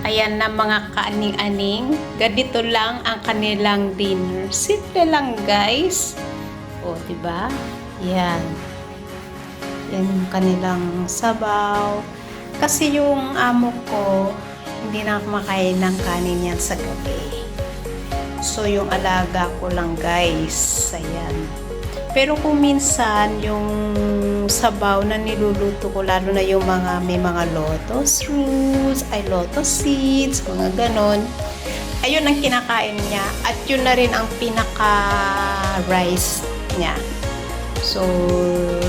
Ayan na mga kaaning-aning. Ganito lang ang kanilang dinner. Simple lang guys. O, diba? Yan. Yan yung kanilang sabaw. Kasi yung amo ko, hindi na kumakain ng kanin yan sa gabi. So, yung alaga ko lang guys. Ayan. Pero kung minsan, yung sabaw na niluluto ko, lalo na yung may mga lotus roots, lotus seeds, mga ganon, ayun ang kinakain niya. At yun na rin ang pinaka-rice niya. So,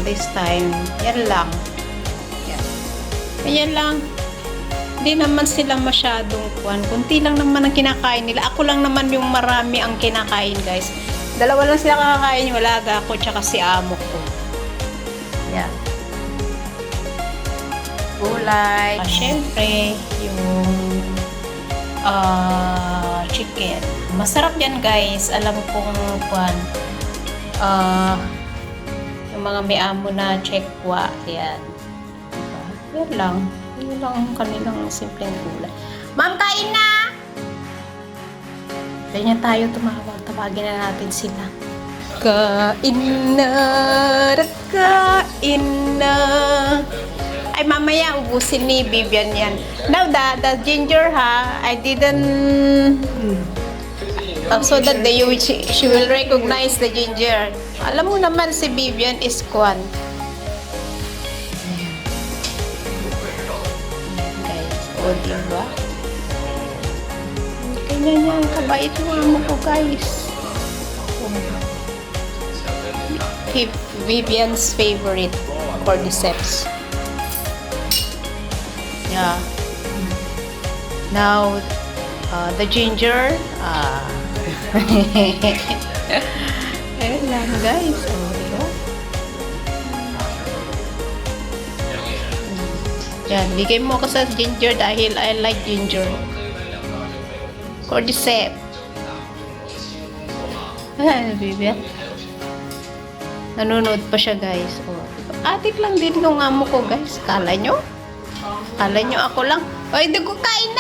this time, yan lang. Yan. Ayan lang. Hindi naman sila masyadong kunti lang naman ang kinakain nila. Ako lang naman yung marami ang kinakain, guys. Dalawa lang sila kakakain, yung alaga ko, tsaka si amo ko. Yan. Gulay. Siyempre, yung chicken. Masarap yan, guys. Alam kong yung mga may amo na chekwa. Yan. Diba? Yan lang. Yan lang ang kanilang simpleng gulay. Ma'am, kain na! Kaya tayo tumawag. Tawagin na natin sila. Kain na! Kain na! Ay, mamaya ubusin ni Vivian yan. Now, the ginger, ha? I didn't... so that she will recognize the ginger. Alam mo naman si Vivian is kwan. Guys, o diba? Kanya niya, kabait yung amo ko, guys. Vivian's favorite cordyceps. Yeah. Now, the ginger. Ayan lang, guys. Diba? Yan, bigay mo ako sa ginger dahil I like ginger. Cordyceps. Ayan, Vivian. Nanonood pa siya, guys. Atik lang din nung amo ko, guys. Kala nyo? Kala nyo ako lang? Oy, dugo, kain